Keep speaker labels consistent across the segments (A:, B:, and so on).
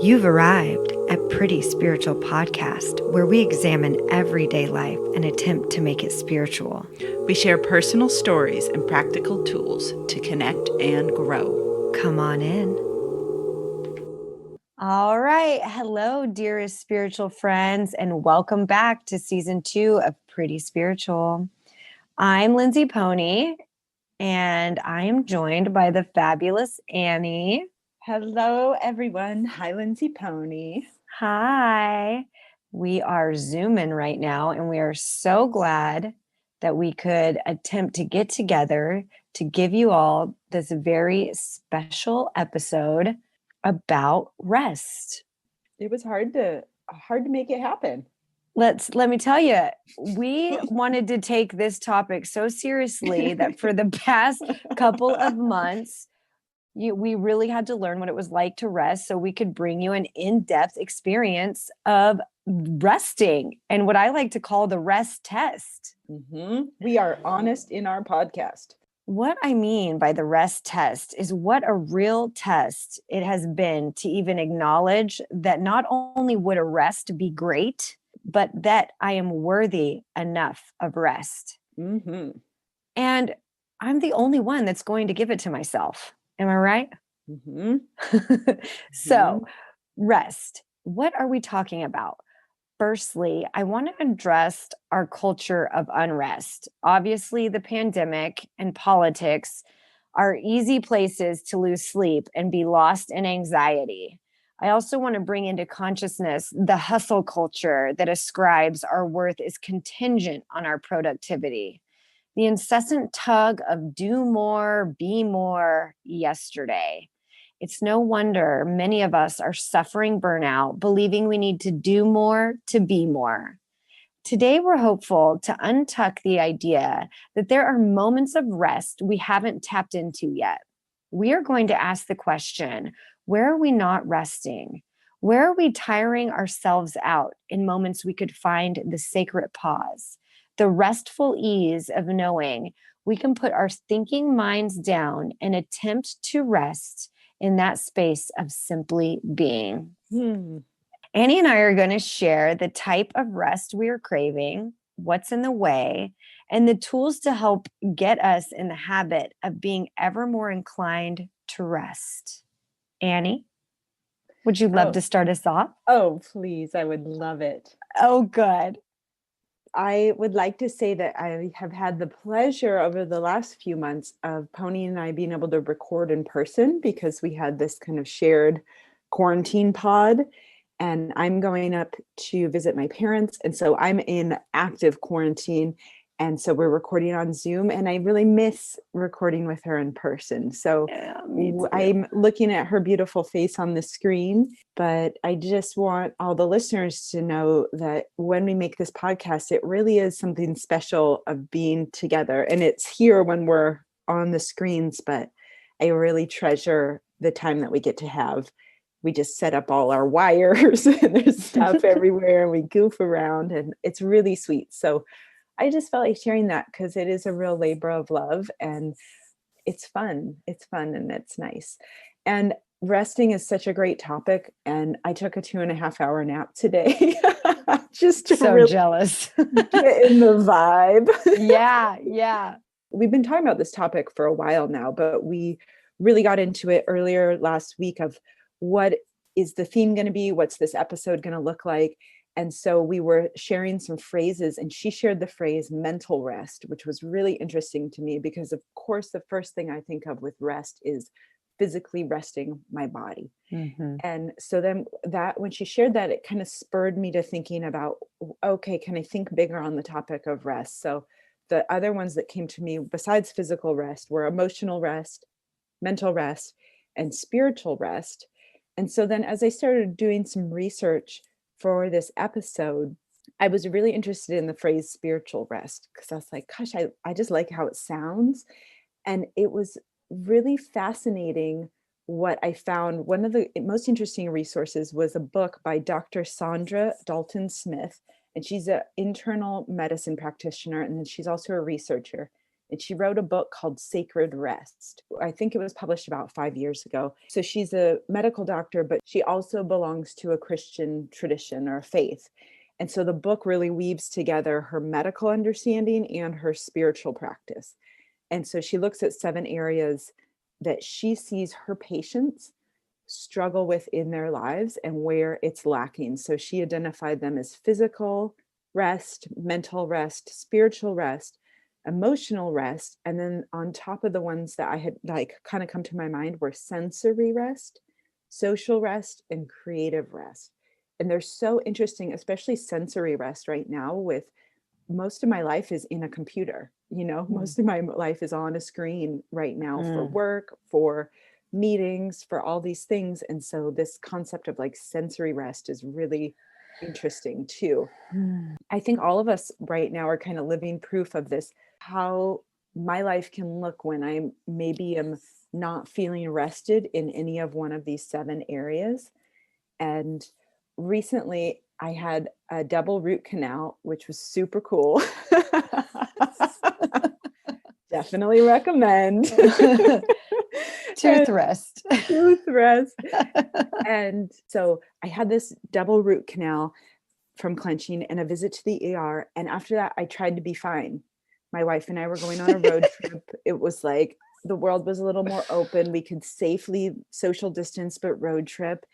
A: You've arrived at Pretty Spiritual Podcast, where we examine everyday life and attempt to make it spiritual.
B: We share personal stories and practical tools to connect and grow.
A: Come on in. All right. Hello, dearest spiritual friends, and welcome back to season 2 of Pretty Spiritual. I'm Lindsay Pony, and I am joined by the fabulous Annie.
B: Hello, everyone. Hi, Lindsay Pony.
A: Hi. We are Zooming right now, and we are so glad that we could attempt to get together to give you all this very special episode about rest.
B: It was hard to make it happen.
A: Let me tell you, we wanted to take this topic so seriously that for the past couple of months, we really had to learn what it was like to rest so we could bring you an in-depth experience of resting and what I like to call the rest test.
B: Mm-hmm. We are honest in our podcast.
A: What I mean by the rest test is what a real test it has been to even acknowledge that not only would a rest be great, but that I am worthy enough of rest.
B: Mm-hmm.
A: And I'm the only one that's going to give it to myself. Am I right?
B: Mm-hmm.
A: So, rest. What are we talking about? Firstly, I want to address our culture of unrest. Obviously, the pandemic and politics are easy places to lose sleep and be lost in anxiety. I also want to bring into consciousness the hustle culture that ascribes our worth is contingent on our productivity. The incessant tug of do more, be more yesterday. It's no wonder many of us are suffering burnout, believing we need to do more to be more. Today, we're hopeful to untuck the idea that there are moments of rest we haven't tapped into yet. We are going to ask the question, where are we not resting? Where are we tiring ourselves out in moments we could find the sacred pause? The restful ease of knowing we can put our thinking minds down and attempt to rest in that space of simply being. Annie and I are going to share the type of rest we are craving, what's in the way, and the tools to help get us in the habit of being ever more inclined to rest. Annie, would you love to start us off?
B: Oh, please. I would love it.
A: Oh, good.
B: I would like to say that I have had the pleasure over the last few months of Pony and I being able to record in person because we had this kind of shared quarantine pod. And I'm going up to visit my parents. And so I'm in active quarantine. And so we're recording on Zoom. And I really miss recording with her in person. So I'm looking at her beautiful face on the screen. But I just want all the listeners to know that when we make this podcast, it really is something special of being together. And it's here when we're on the screens. But I really treasure the time that we get to have. We just set up all our wires and there's stuff everywhere and we goof around and it's really sweet. So I just felt like sharing that because it is a real labor of love and it's fun. It's fun and it's nice. And resting is such a great topic. And I took a 2.5-hour nap today. Just to
A: so
B: really
A: jealous.
B: get in the vibe.
A: Yeah.
B: We've been talking about this topic for a while now, but we really got into it earlier last week of what is the theme going to be? What's this episode going to look like? And so we were sharing some phrases and she shared the phrase mental rest, which was really interesting to me because of course, the first thing I think of with rest is physically resting my body.
A: Mm-hmm.
B: And so then that when she shared that, it kind of spurred me to thinking about, okay, can I think bigger on the topic of rest? So the other ones that came to me besides physical rest were emotional rest, mental rest, and spiritual rest. And so then as I started doing some research for this episode, I was really interested in the phrase spiritual rest because I was like, gosh, I just like how it sounds. And it was really fascinating what I found. One of the most interesting resources was a book by Dr. Sandra Dalton Smith, and she's an internal medicine practitioner, and she's also a researcher. And she wrote a book called Sacred Rest. I think it was published about 5 years ago. So she's a medical doctor, but she also belongs to a Christian tradition or faith. And so the book really weaves together her medical understanding and her spiritual practice. And so she looks at 7 areas that she sees her patients struggle with in their lives and where it's lacking. So she identified them as physical rest, mental rest, spiritual rest, emotional rest. And then on top of the ones that I had like kind of come to my mind were sensory rest, social rest, and creative rest. And they're so interesting, especially sensory rest right now with most of my life is in a computer, most of my life is on a screen right now for work, for meetings, for all these things. And so this concept of like sensory rest is really interesting too. I think all of us right now are kind of living proof of this, how my life can look when I maybe am not feeling rested in any of one of these 7 areas. And recently I had a double root canal, which was super cool. Definitely recommend.
A: Tooth rest.
B: Tooth rest. And so I had this double root canal from clenching and a visit to the ER. And after that, I tried to be fine. My wife and I were going on a road trip. It was like the world was a little more open. We could safely social distance, but road trip.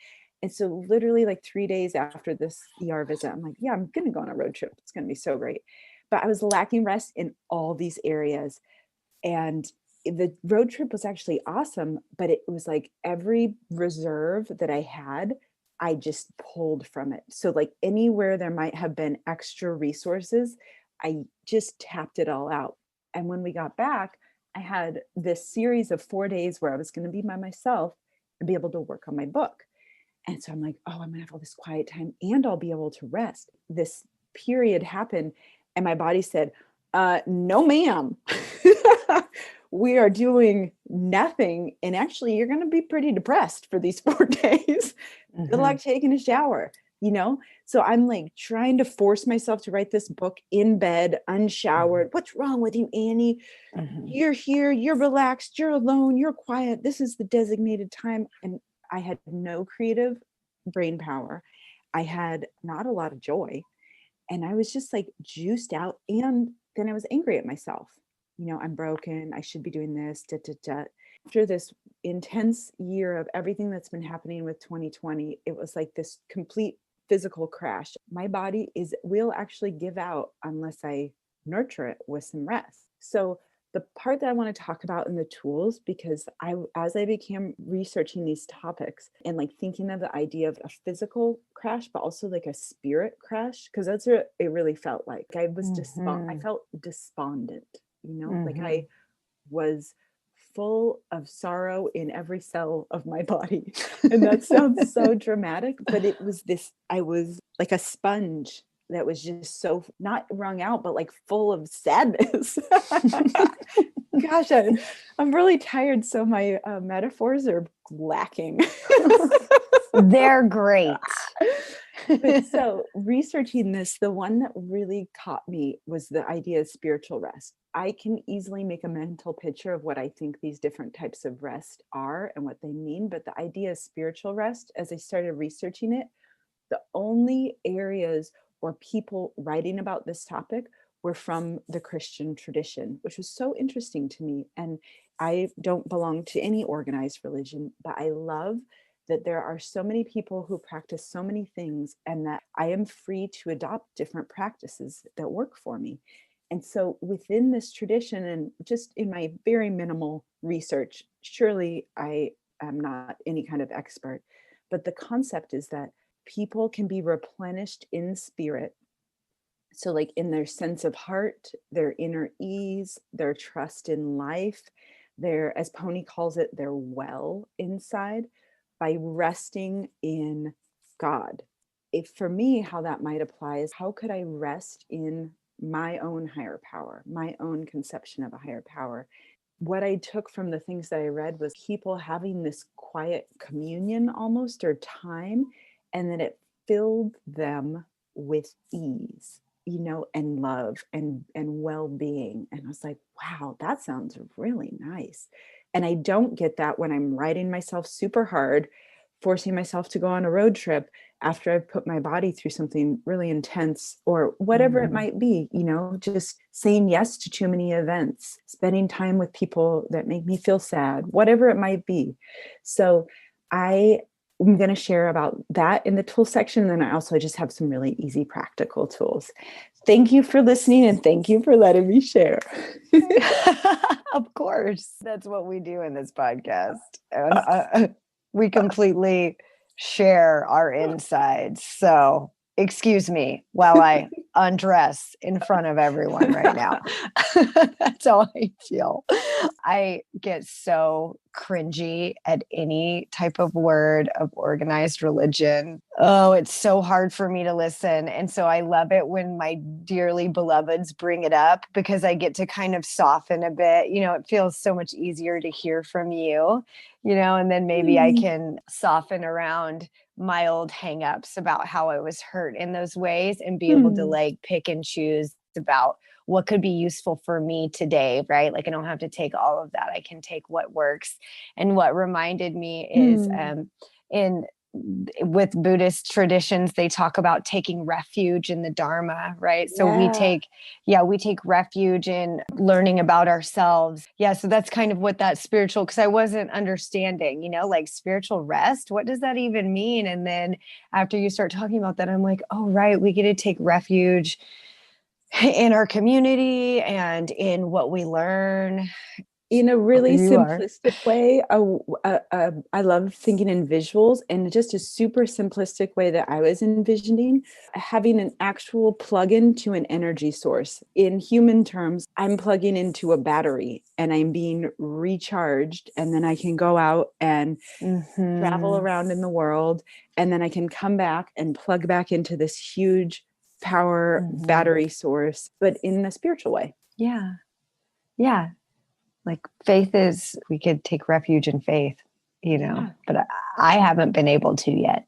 B: And so literally like 3 days after this ER visit, I'm like, yeah, I'm going to go on a road trip. It's going to be so great. But I was lacking rest in all these areas. And the road trip was actually awesome, but it was like every reserve that I had, I just pulled from it. So like anywhere there might have been extra resources, I just tapped it all out. And when we got back, I had this series of 4 days where I was going to be by myself and be able to work on my book. And so I'm like, oh, I'm gonna have all this quiet time and I'll be able to rest. This period happened and my body said, no, ma'am. We are doing nothing. And actually, you're going to be pretty depressed for these 4 days. Good luck taking a shower, So I'm like trying to force myself to write this book in bed, unshowered. What's wrong with you, Annie? You're here, you're relaxed, you're alone, you're quiet. This is the designated time. And I had no creative brain power. I had not a lot of joy. And I was just like juiced out. And then I was angry at myself. I'm broken. I should be doing this. Da, da, da. After this intense year of everything that's been happening with 2020, it was like this complete physical crash. My body will actually give out unless I nurture it with some rest. So the part that I want to talk about in the tools, because as I began researching these topics and like thinking of the idea of a physical crash, but also like a spirit crash, because that's what it really felt like. I was I felt despondent, like I was full of sorrow in every cell of my body. And that sounds so dramatic, but it was I was like a sponge that was just so not wrung out, but like full of sadness. Gosh, I'm really tired. So my metaphors are lacking.
A: They're great.
B: But so researching this, the one that really caught me was the idea of spiritual rest. I can easily make a mental picture of what I think these different types of rest are and what they mean. But the idea of spiritual rest, as I started researching it, the only areas or people writing about this topic were from the Christian tradition, which was so interesting to me. And I don't belong to any organized religion, but I love that there are so many people who practice so many things and that I am free to adopt different practices that work for me. And so within this tradition, and just in my very minimal research, surely I am not any kind of expert, but the concept is that people can be replenished in spirit. So like in their sense of heart, their inner ease, their trust in life, their, as Pony calls it, their well inside, by resting in God. If for me, how that might apply is how could I rest in my own higher power, my own conception of a higher power? What I took from the things that I read was people having this quiet communion almost, or time, and that it filled them with ease. and love and well-being. And I was like, wow, that sounds really nice. And I don't get that when I'm riding myself super hard, forcing myself to go on a road trip after I've put my body through something really intense or whatever it might be, just saying yes to too many events, spending time with people that make me feel sad, whatever it might be. So I'm going to share about that in the tool section. And then I also just have some really easy practical tools. Thank you for listening and thank you for letting me share.
A: Of course. That's what we do in this podcast. We completely share our insides. So excuse me while I undress in front of everyone right now. That's how I feel. I get so cringy at any type of word of organized religion. Oh, it's so hard for me to listen. And so I love it when my dearly beloveds bring it up because I get to kind of soften a bit. It feels so much easier to hear from you, and then maybe I can soften around my old hangups about how I was hurt in those ways and be able to like pick and choose about what could be useful for me today, right? Like I don't have to take all of that. I can take what works. And what reminded me is in with Buddhist traditions, they talk about taking refuge in the Dharma, right? So we take refuge in learning about ourselves. Yeah. So that's kind of what that spiritual, because I wasn't understanding, like spiritual rest. What does that even mean? And then after you start talking about that, I'm like, oh, right. We get to take refuge in our community and in what we learn.
B: In a really
A: You are.
B: simplistic way, I love thinking in visuals, and just a super simplistic way that I was envisioning having an actual plug-in to an energy source. In human terms, I'm plugging into a battery and I'm being recharged, and then I can go out and travel around in the world, and then I can come back and plug back into this huge power battery source, but in a spiritual way.
A: Yeah. Yeah. Like faith is, we could take refuge in faith, but I haven't been able to yet.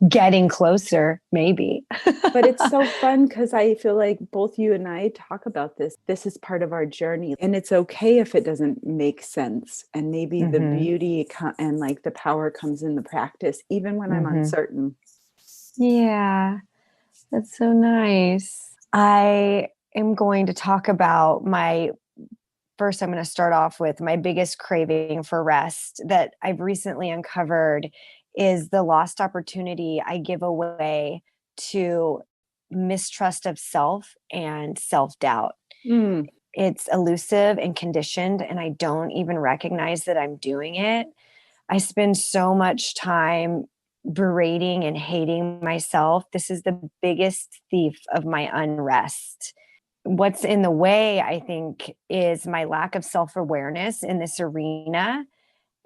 A: Getting closer, maybe.
B: But it's so fun because I feel like both you and I talk about this. This is part of our journey, and it's okay if it doesn't make sense. And maybe the beauty and like the power comes in the practice, even when I'm uncertain.
A: Yeah, that's so nice. I am going to talk about First, I'm going to start off with my biggest craving for rest that I've recently uncovered is the lost opportunity I give away to mistrust of self and self-doubt. It's elusive and conditioned, and I don't even recognize that I'm doing it. I spend so much time berating and hating myself. This is the biggest thief of my unrest. What's in the way, I think, is my lack of self-awareness in this arena.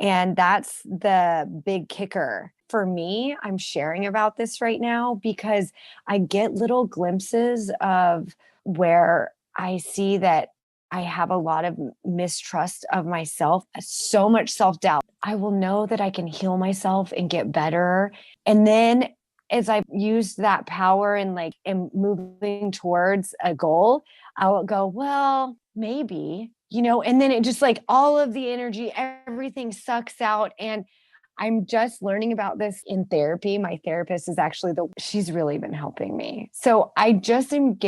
A: And that's the big kicker. For me, I'm sharing about this right now because I get little glimpses of where I see that I have a lot of mistrust of myself, so much self-doubt. I will know that I can heal myself and get better. And then as I've used that power and like am moving towards a goal, I'll go, well, maybe, and then it just like all of the energy, everything sucks out. And I'm just learning about this in therapy. My therapist is actually she's really been helping me. So I just I'm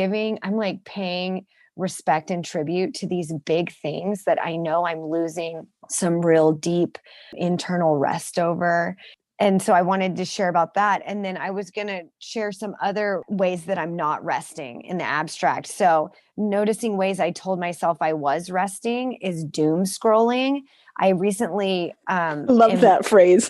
A: like paying respect and tribute to these big things that I know I'm losing some real deep internal rest over. And so I wanted to share about that. And then I was going to share some other ways that I'm not resting in the abstract. So noticing ways I told myself I was resting is doom scrolling. I recently
B: Love that phrase.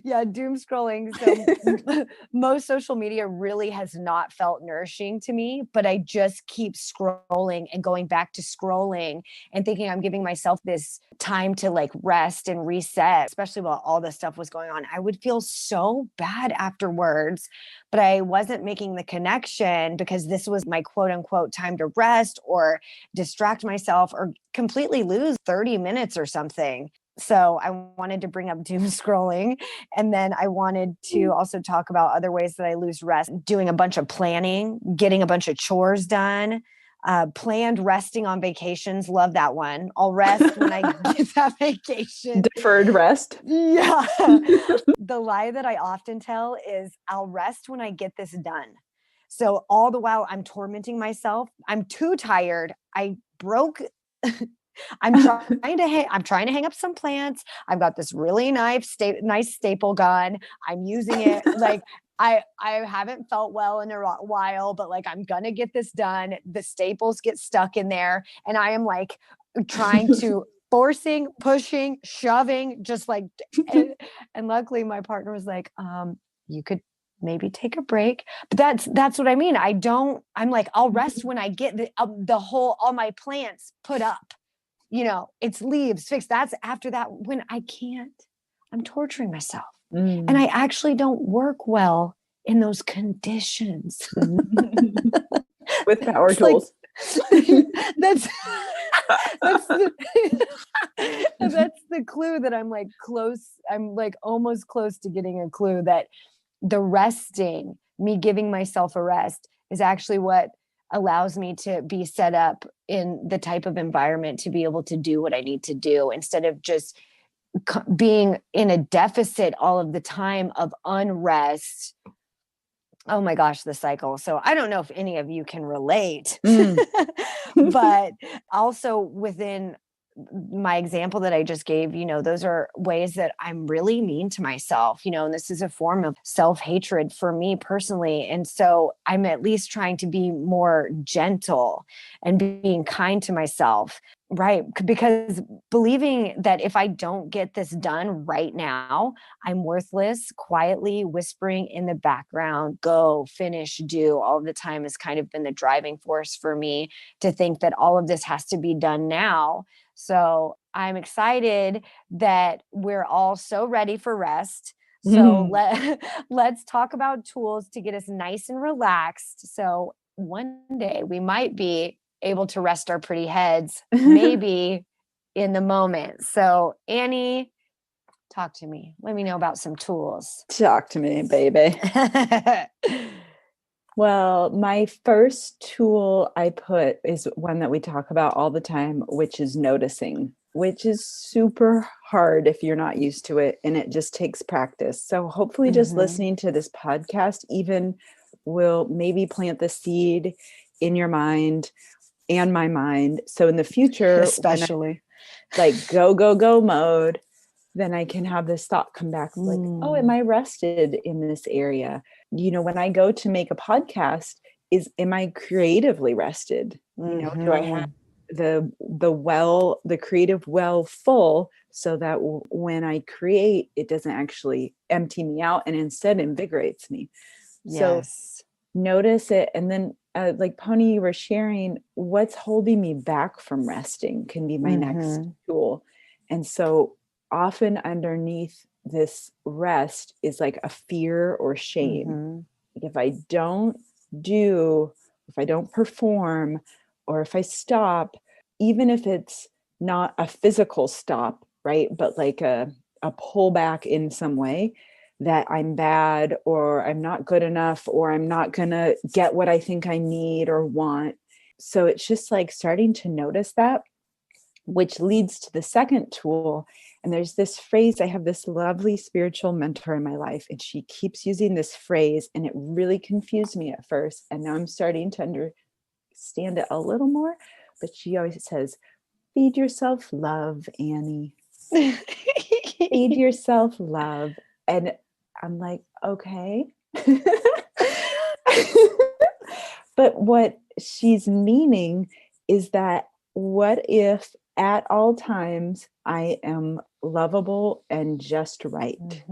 A: Yeah, doom scrolling. So most social media really has not felt nourishing to me, but I just keep scrolling and going back to scrolling and thinking I'm giving myself this time to like rest and reset, especially while all this stuff was going on. I would feel so bad afterwards, but I wasn't making the connection because this was my quote unquote time to rest or distract myself or completely lose 30 minutes or something. So I wanted to bring up doom scrolling. And then I wanted to also talk about other ways that I lose rest, doing a bunch of planning, getting a bunch of chores done, planned resting on vacations. Love that one. I'll rest when I get that vacation.
B: Deferred rest.
A: Yeah. The lie that I often tell is I'll rest when I get this done. So all the while I'm tormenting myself, I'm too tired. I broke I'm trying to hang up some plants. I've got this really nice staple gun. I'm using it. Like I haven't felt well in a while, but like I'm gonna get this done. The staples get stuck in there, and I am like trying to forcing, pushing, shoving, just like and luckily my partner was like, you could maybe take a break. But that's what I mean. I'm like, I'll rest when I get all my plants put up. It's leaves fixed. That's after that when I can't, I'm torturing myself. And I actually don't work well in those conditions.
B: With power tools.
A: That's that's the clue that I'm like close. I'm like almost close to getting a clue that the resting, me giving myself a rest, is actually what allows me to be set up in the type of environment to be able to do what I need to do instead of just being in a deficit all of the time of unrest. Oh my gosh, the cycle. So I don't know if any of you can relate, but also within my example that I just gave, those are ways that I'm really mean to myself, and this is a form of self-hatred for me personally. And so I'm at least trying to be more gentle and being kind to myself, right? Because believing that if I don't get this done right now, I'm worthless, quietly whispering in the background, go, finish, do all the time has kind of been the driving force for me to think that all of this has to be done now. So I'm excited that we're all so ready for rest. So let's talk about tools to get us nice and relaxed. So one day we might be able to rest our pretty heads, maybe in the moment. So Annie, talk to me. Let me know about some tools.
B: Talk to me, baby. Well, my first tool I put is one that we talk about all the time, which is noticing, which is super hard if you're not used to it. And it just takes practice. So hopefully just listening to this podcast even will maybe plant the seed in your mind and my mind. So in the future,
A: especially
B: like go mode, then I can have this thought come back like, oh, am I rested in this area? When I go to make a podcast, am I creatively rested? Do I have the creative well full so that when I create, it doesn't actually empty me out and instead invigorates me.
A: Yes.
B: So notice it. And then like Pony, you were sharing, what's holding me back from resting can be my next tool. And so often underneath this rest is like a fear or shame. Like if I don't perform, or if I stop, even if it's not a physical stop, right? But like a pullback in some way, that I'm bad or I'm not good enough or I'm not going to get what I think I need or want. So it's just like starting to notice that, which leads to the second tool. And there's this phrase, I have this lovely spiritual mentor in my life, and she keeps using this phrase, and it really confused me at first. And now I'm starting to understand it a little more. But she always says, feed yourself love, Annie. Feed yourself love. And I'm like, okay. But what she's meaning is that what if at all times I am lovable and just right?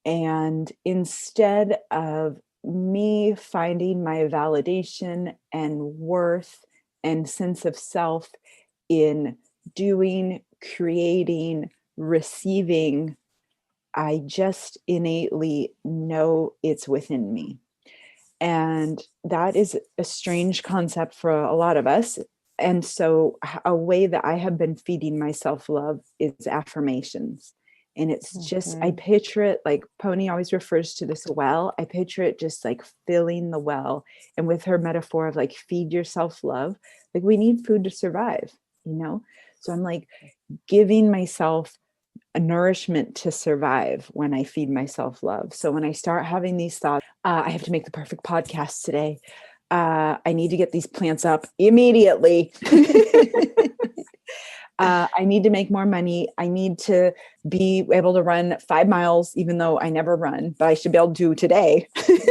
B: And instead of me finding my validation and worth and sense of self in doing, creating, receiving, I just innately know it's within me. And that is a strange concept for a lot of us. And so a way that I have been feeding my self-love is affirmations. And it's just, I
A: Mhm.
B: picture it like Pony always refers to this well. I picture it just like filling the well. And with her metaphor of like feed your self-love, like we need food to survive, you know? So I'm like giving myself a nourishment to survive when I feed my self-love. So when I start having these thoughts, I have to make the perfect podcast today. I need to get these plants up immediately. I need to make more money. I need to be able to run 5 miles, even though I never run, but I should be able to do today.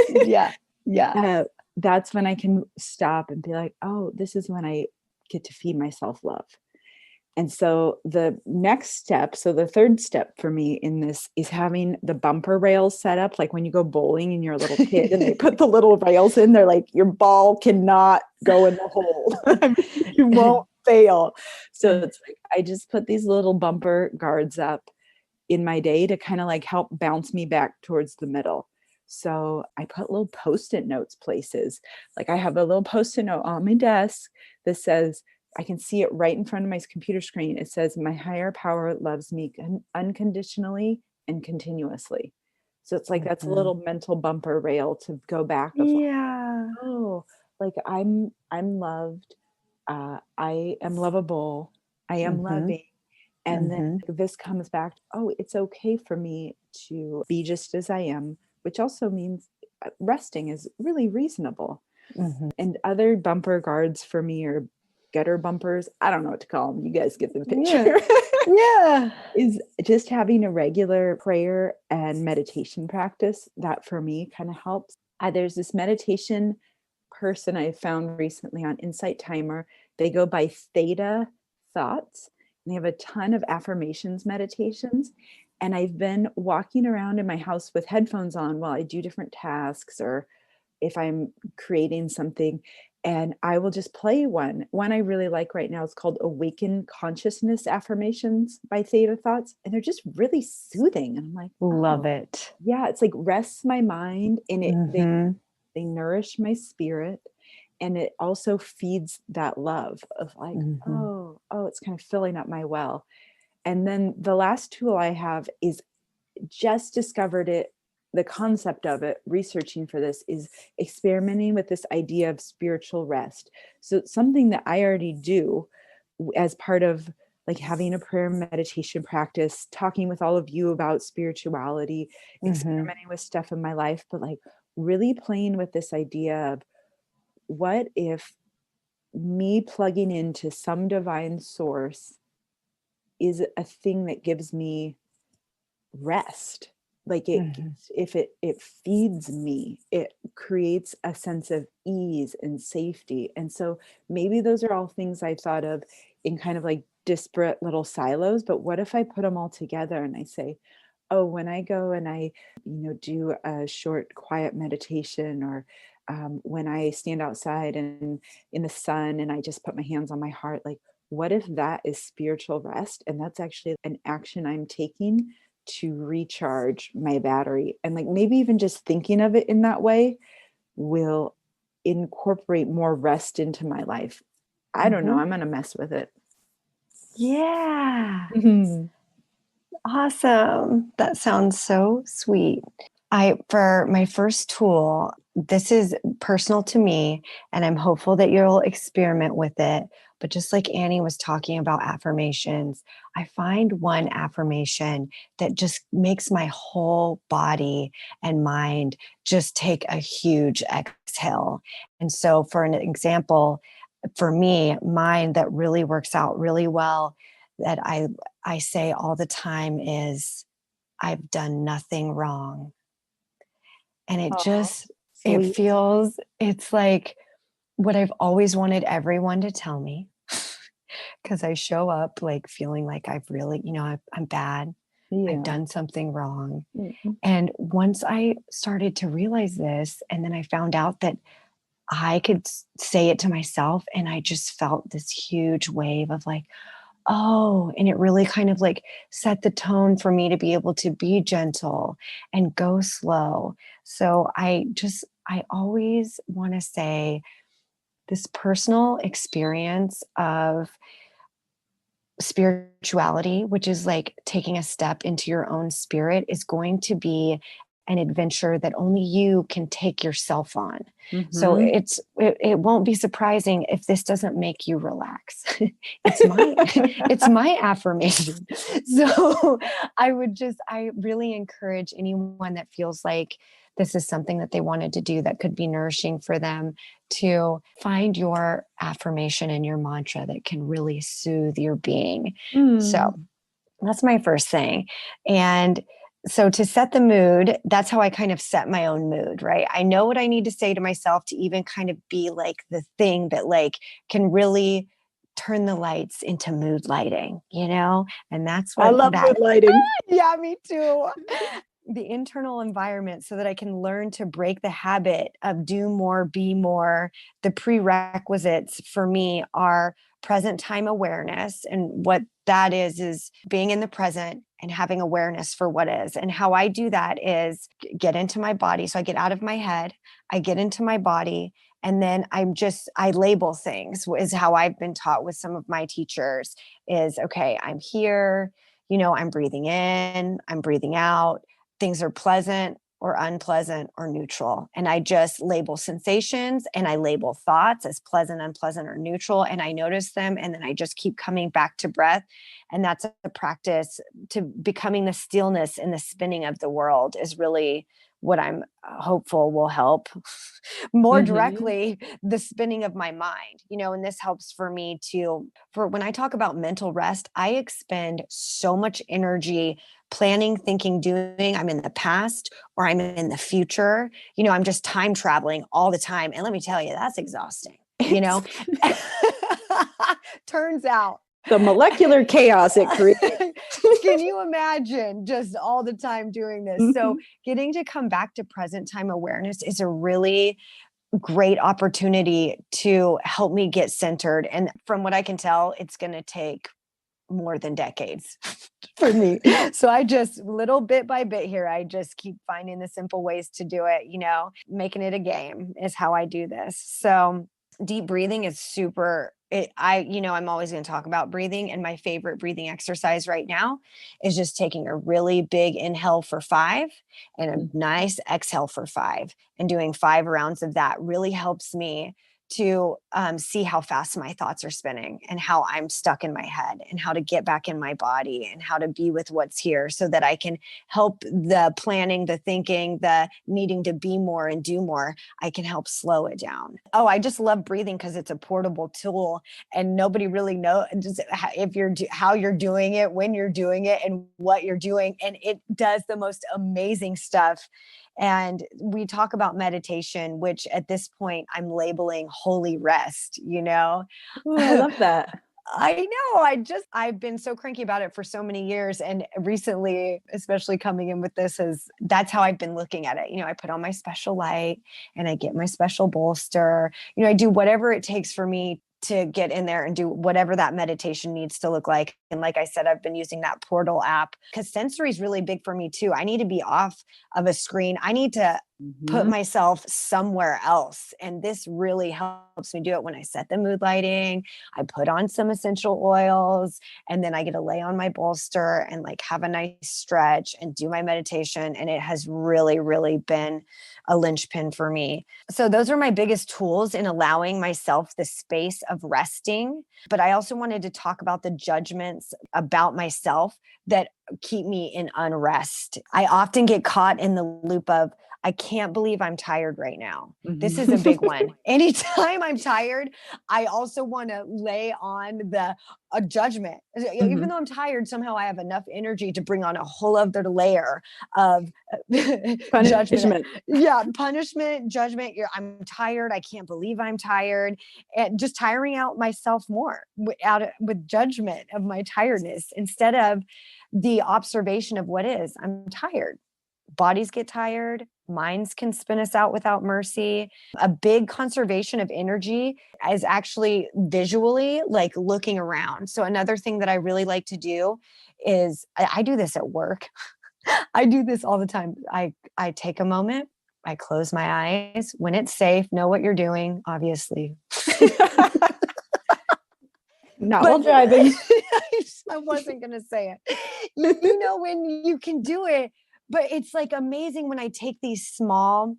A: Yeah. Yeah.
B: That's when I can stop and be like, oh, this is when I get to feed my self-love. And so the next step, so the third step for me in this is having the bumper rails set up. Like when you go bowling and you're a little kid and they put the little rails in, they're like, your ball cannot go in the hole. I mean, you won't fail. So it's like, I just put these little bumper guards up in my day to kind of like help bounce me back towards the middle. So I put little post-it notes places. Like I have a little post-it note on my desk that says, I can see it right in front of my computer screen. It says, my higher power loves me unconditionally and continuously. So it's like that's a
A: Mhm.
B: little mental bumper rail to go back of like,
A: Yeah.
B: oh, like I'm loved. I am lovable. I am
A: Mhm.
B: loving. And then
A: Mhm.
B: this comes back, oh, it's okay for me to be just as I am, which also means resting is really reasonable.
A: Mhm.
B: And other bumper guards for me are gutter bumpers. I don't know what to call them. You guys get the
A: Yeah.
B: picture.
A: Yeah.
B: Is just having a regular prayer and meditation practice that for me kind of helps. There's this meditation person I found recently on Insight Timer. They go by Theta Thoughts. And they have a ton of affirmations meditations. And I've been walking around in my house with headphones on while I do different tasks or if I'm creating something. And I will just play one. One I really like right now is called Awaken Consciousness Affirmations by Theta Thoughts. And they're just really soothing. And I'm like,
A: Love
B: oh,
A: it.
B: yeah, it's like rests my mind and
A: Mhm.
B: they nourish my spirit, and it also feeds that love of like,
A: Mhm.
B: oh, it's kind of filling up my well. And then the last tool I have is just discovered it, the concept of it, researching for this is experimenting with this idea of spiritual rest. So it's something that I already do as part of like having a prayer meditation practice, talking with all of you about spirituality,
A: Mhm.
B: experimenting with stuff in my life, but like really playing with this idea of what if me plugging into some divine source is a thing that gives me rest. Like
A: Mhm.
B: if it feeds me, it creates a sense of ease and safety. And so maybe those are all things I've thought of in kind of like disparate little silos, but what if I put them all together and I say, oh, when I go and I, do a short quiet meditation, or when I stand outside and in the sun and I just put my hands on my heart, like, what if that is spiritual rest? And that's actually an action I'm taking to recharge my battery. And like maybe even just thinking of it in that way will incorporate more rest into my life. I don't know.
A: Mhm.
B: I'm going to mess with it.
A: Yeah. Awesome. That sounds so sweet. For my first tool, this is personal to me, and I'm hopeful that you'll experiment with it. But just like Annie was talking about affirmations, I find one affirmation that just makes my whole body and mind just take a huge exhale. And so, for an example, for me, mine that really works out really well that I say all the time is I've done nothing wrong. And
B: Oh,
A: it
B: sweet.
A: feels, it's like what I've always wanted everyone to tell me because I show up like feeling like I've really, I'm bad. I've
B: Yeah.
A: done something wrong.
B: Mhm.
A: And once I started to realize this, and then I found out that I could say it to myself, and I just felt this huge wave of like, oh, and it really kind of like set the tone for me to be able to be gentle and go slow. So I always want to say, this personal experience of spirituality, which is like taking a step into your own spirit, is going to be an adventure that only you can take yourself on. So
B: Mm-hmm.
A: it won't be surprising if this doesn't make you relax. it's my it's my affirmation. So I really encourage anyone that feels like this is something that they wanted to do that could be nourishing for them, to find your affirmation and your mantra that can really soothe your being. So
B: Mm.
A: that's my first thing. And so to set the mood, that's how I kind of set my own mood, right? I know what I need to say to myself to even kind of be like the thing that like can really turn the lights into mood lighting, you know? And that's
B: I
A: what
B: love
A: that,
B: mood lighting.
A: yeah, me too. The internal environment so that I can learn to break the habit of do more, be more. The prerequisites for me are present time awareness. And what that is being in the present and having awareness for what is. And how I do that is get into my body. So I get out of my head, I get into my body, and then I label things, is how I've been taught with some of my teachers is, okay, I'm here, I'm breathing in, I'm breathing out. Things are pleasant or unpleasant or neutral. And I just label sensations and I label thoughts as pleasant, unpleasant, or neutral. And I notice them. And then I just keep coming back to breath. And that's a practice to becoming the stillness and the spinning of the world is really what I'm hopeful will help more
B: Mm-hmm.
A: directly the spinning of my mind, and this helps for me for when I talk about mental rest, I expend so much energy planning, thinking, doing. I'm in the past or I'm in the future. I'm just time traveling all the time. And let me tell you, that's exhausting, you
B: It's
A: know? Turns out.
B: the molecular chaos it creates.
A: Can you imagine just all the time doing this? So,
B: Mhm.
A: getting to come back to present time awareness is a really great opportunity to help me get centered. And from what I can tell, it's going to take more than decades for me. So I just little bit by bit here, I just keep finding the simple ways to do it, making it a game is how I do this. So deep breathing is I'm always going to talk about breathing, and my favorite breathing exercise right now is just taking a really big inhale for 5 and a
B: Mhm.
A: nice exhale for 5, and doing 5 rounds of that really helps me to see how fast my thoughts are spinning and how I'm stuck in my head, and how to get back in my body and how to be with what's here so that I can help the planning, the thinking, the needing to be more and do more. I can help slow it down. Oh, I just love breathing because it's a portable tool and nobody really knows how you're doing it, when you're doing it, and what you're doing. And it does the most amazing stuff. And we talk about meditation, which at this point I'm labeling holy rest,
B: Ooh, I love that.
A: I know. I've been so cranky about it for so many years. And recently, especially coming in with this, that's how I've been looking at it. I put on my special light and I get my special bolster. I do whatever it takes for me to get in there and do whatever that meditation needs to look like. And like I said, I've been using that Portal app because sensory is really big for me too. I need to be off of a screen. I need to put
B: Mhm.
A: myself somewhere else. And this really helps me do it when I set the mood lighting. I put on some essential oils, and then I get to lay on my bolster and like have a nice stretch and do my meditation. And it has really, really been a linchpin for me. So those are my biggest tools in allowing myself the space of resting. But I also wanted to talk about the judgments about myself that keep me in unrest. I often get caught in the loop of, I can't believe I'm tired right now. This is a big
B: Mhm.
A: one. Anytime I'm tired, I also want to lay on a judgment. Even
B: Mhm.
A: though I'm tired, somehow I have enough energy to bring on a whole other layer of judgment.
B: Punishment.
A: Yeah, punishment, judgment. I'm tired. I can't believe I'm tired, and just tiring out myself more with judgment of my tiredness instead of the observation of what is. I'm tired. Bodies get tired, minds can spin us out without mercy. A big conservation of energy is actually visually like looking around. So another thing that I really like to do is I do this at work. I do this all the time. I take a moment I close my eyes when it's safe, know what you're doing, obviously.
B: Not while
A: But
B: driving.
A: I wasn't going to say it. You know, when you can do it, but it's like amazing when I take these small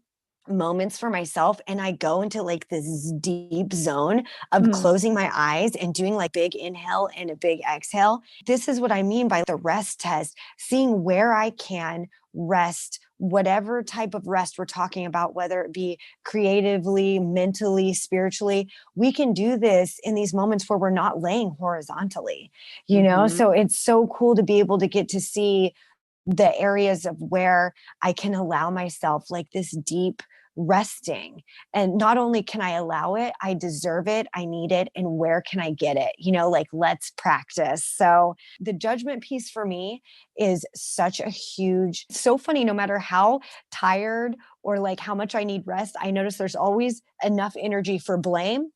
A: moments for myself and I go into like this deep zone of
B: Mm.
A: closing my eyes and doing like big inhale and a big exhale. This is what I mean by the rest test, seeing where I can rest, whatever type of rest we're talking about, whether it be creatively, mentally, spiritually. We can do this in these moments where we're not laying horizontally, you know?
B: Mhm.
A: So it's so cool to be able to get to see the areas of where I can allow myself like this deep resting. And not only can I allow it, I deserve it, I need it, and where can I get it? You know, like let's practice. So the judgment piece for me is such a huge, so funny, no matter how tired or like how much I need rest, I notice there's always enough energy for blame,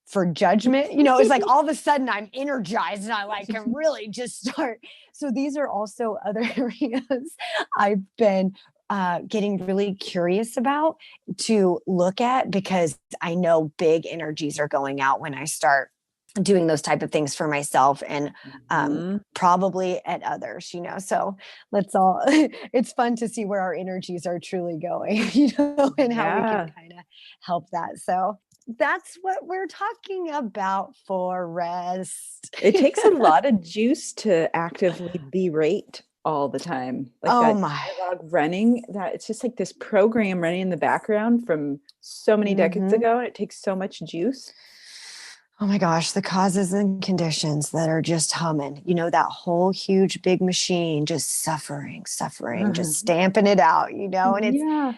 A: for judgment. You know, it's like all of a sudden I'm energized and I like can really just start. So these are also other areas I've been getting really curious about to look at, because I know big energies are going out when I start doing those type of things for myself and
B: Mhm.
A: probably at others, you know. So let's all it's fun to see where our energies are truly going, you know, and how we can
B: Yeah.
A: kind of help that. So that's what we're talking about for rest.
B: It takes a lot of juice to actively berate all the time. Like
A: Oh
B: that
A: my.
B: dialogue running, that it's just like this program running in the background from so many decades
A: Mhm.
B: ago, and it takes so much juice.
A: Oh my gosh, the causes and conditions that are just humming, you know, that whole huge big machine just suffering, suffering, just stamping it out, you know, and
B: Yeah.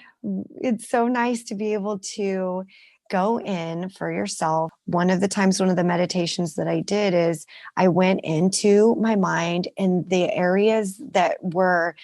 A: it's so nice to be able to go in for yourself. One of the times, one of the meditations that I did is I went into my mind and the areas that were,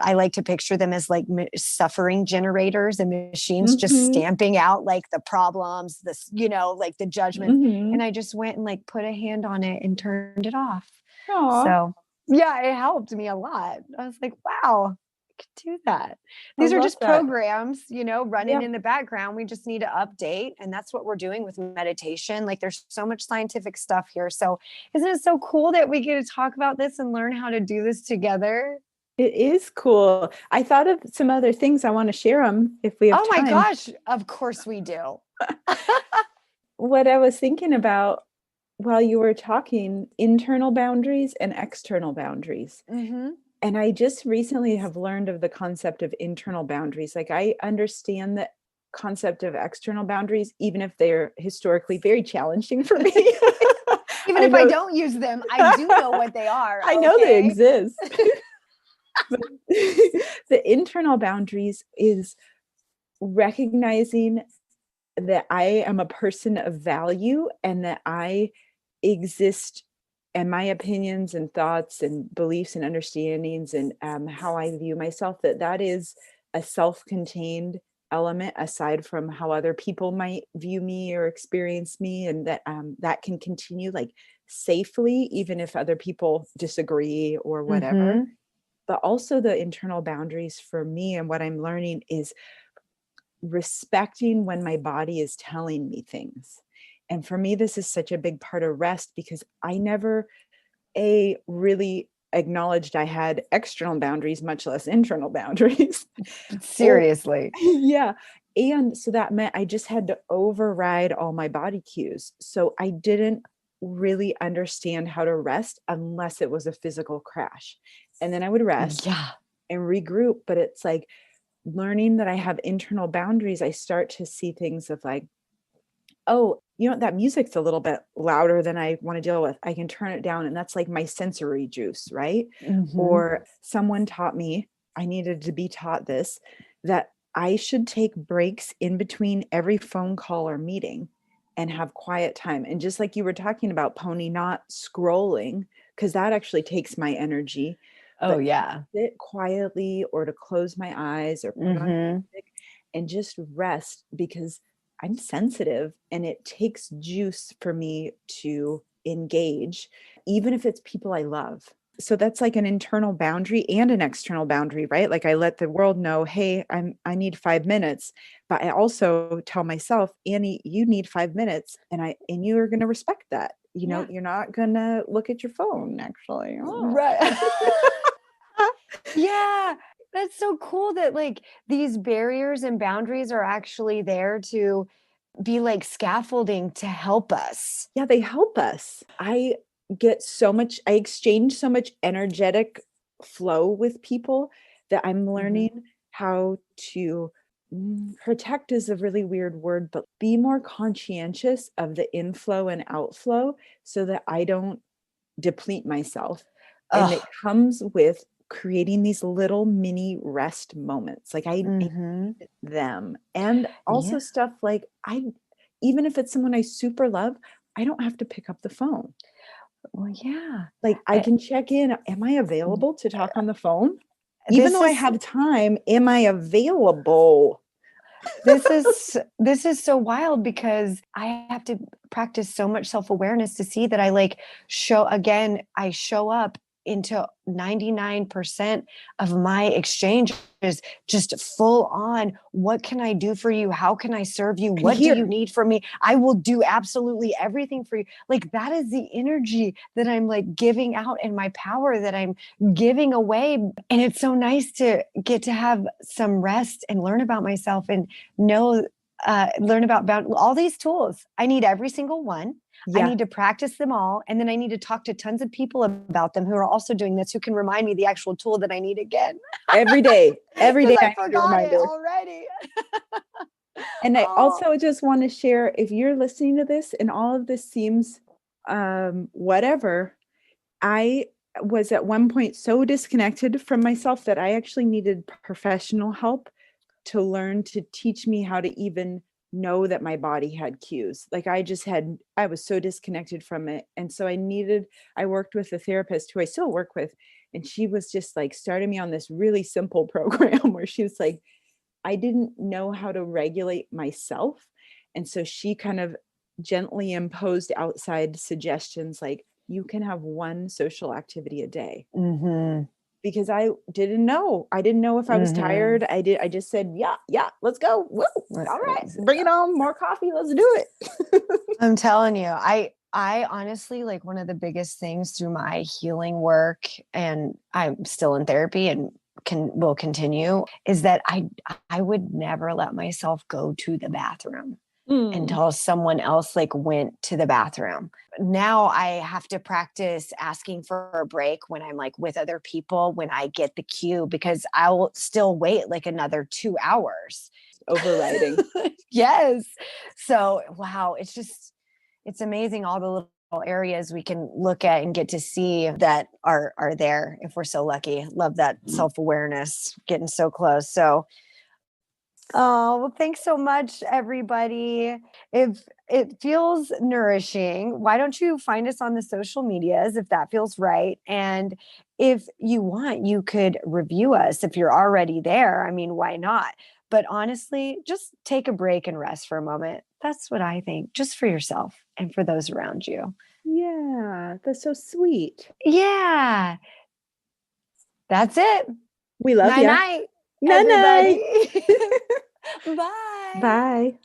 A: I like to picture them as like suffering generators and machines just
B: Mhm.
A: stamping out like the problems, this, you know, like the judgments. And
B: Mhm.
A: I just went and like put a hand on it and turned it off.
B: Aw,
A: So yeah, it helped me a lot. I was like, wow, I could do that.
B: I
A: These are
B: love
A: just
B: that.
A: programs, you know, running
B: Yeah.
A: in the background. We just need to update. And that's what we're doing with meditation. Like there's so much scientific stuff here. So isn't it so cool that we get to talk about this and learn how to do this together?
B: It is cool. I thought of some other things. I want to share them if we have
A: Oh my
B: time.
A: gosh, of course we do.
B: What I was thinking about while you were talking, internal boundaries and external boundaries.
A: Hmm.
B: And I just recently have learned of the concept of internal boundaries. Like I understand the concept of external boundaries, even if they're historically very challenging for me.
A: Even
B: I
A: if I
B: know
A: don't use them, I do know what they are.
B: I know they
A: Okay.
B: exist. But the internal boundaries is recognizing that I am a person of value and that I exist, and my opinions and thoughts and beliefs and understandings and how I view myself, that that is a self-contained element aside from how other people might view me or experience me, and that that can continue like safely even if other people disagree or whatever.
A: Hmm.
B: But also the internal boundaries for me, and what I'm learning is respecting when my body is telling me things. And for me, this is such a big part of rest because I never a really acknowledged I had external boundaries, much less internal boundaries. Or
A: Seriously.
B: yeah. And so that meant I just had to override all my body cues. So I didn't really understand how to rest unless it was a physical crash. And then I would rest
A: Yeah.
B: and regroup. But it's like learning that I have internal boundaries, I start to see things of like, oh, you know, that music's a little bit louder than I want to deal with. I can turn it down. And that's like my sensory juice, right?
A: Hmm.
B: Or someone taught me, I needed to be taught this, that I should take breaks in between every phone call or meeting and have quiet time. And just like you were talking about, Pony, not scrolling, because that actually takes my energy,
A: Oh,
B: but to
A: yeah.
B: sit quietly or to close my eyes or put on
A: Hmm.
B: music and just rest, because I'm sensitive and it takes juice for me to engage, even if it's people I love. so that's like an internal boundary and an external boundary, right? Like I let the world know, hey, I need 5 minutes, but I also tell myself, Annie, you need 5 minutes, and you are going to respect that.
A: Yeah.
B: You're not going to look at your phone, actually.
A: Right. Yeah. That's so cool that like these barriers and boundaries are actually there to be like scaffolding to help us.
B: Yeah, they help us. I exchange so much energetic flow with people that I'm
A: Mhm.
B: learning how to protect is a really weird word, but be more conscientious of the inflow and outflow so that I don't deplete myself. And it
A: Oh,
B: comes with creating these little mini rest moments. Like I
A: mhm.
B: them. And also
A: Yeah.
B: stuff like even if it's someone I super love, I don't have to pick up the phone.
A: Well, yeah.
B: Like I
A: I,
B: can check in, am I available to talk on the phone? Even
A: this
B: though I
A: is
B: have time, am I available?
A: this is so wild because I have to practice so much self-awareness to see that I like I show up into 99% of my exchanges just full on. What can I do for you? How can I serve you?
B: And
A: What do you
B: here,
A: need from me? I will do absolutely everything for you. Like that is the energy that I'm like giving out and my power that I'm giving away. And it's so nice to get to have some rest and learn about myself and know learn about all these tools. I need every single one. I
B: yeah,
A: need to practice them all. And then I need to talk to tons of people about them who are also doing this, who can remind me the actual tool that I need again.
B: every
A: Because
B: day
A: I
B: I need a
A: forgot it
B: reminder.
A: already.
B: And I
A: Oh,
B: also just want to share, if you're listening to this and all of this seems whatever, I was at one point so disconnected from myself that I actually needed professional help to learn to teach me how to even know that my body had cues. Like I was so disconnected from it. And so I worked with a therapist who I still work with. And she was just like starting me on this really simple program where she was like, I didn't know how to regulate myself. And so she kind of gently imposed outside suggestions like, you can have one social activity a day.
A: mm-hmm,
B: Because I didn't know. I didn't know if I was
A: mm-hmm.
B: tired. I just said, yeah, yeah, let's go. Woo. All right. Bring it on. More coffee. Let's do it.
A: I'm telling you, I honestly like one of the biggest things through my healing work, and I'm still in therapy and will continue, is that I would never let myself go to the bathroom
B: Mm.
A: until someone else like went to the bathroom. Now I have to practice asking for a break when I'm like with other people when I get the cue because I'll still wait like another 2 hours.
B: Overriding.
A: Yes. So, wow, it's amazing all the little areas we can look at and get to see that are there if we're so lucky. Love that self-awareness, getting so close. So, oh, well, thanks so much, everybody. If it feels nourishing, why don't you find us on the social medias if that feels right? And if you want, you could review us if you're already there. I mean, why not? But honestly, just take a break and rest for a moment. That's what I think, just for yourself and for those around you.
B: Yeah, that's so sweet.
A: Yeah, that's it.
B: We love
A: Night
B: ya.
A: night,
B: Night night.
A: everybody. Bye.
B: Bye.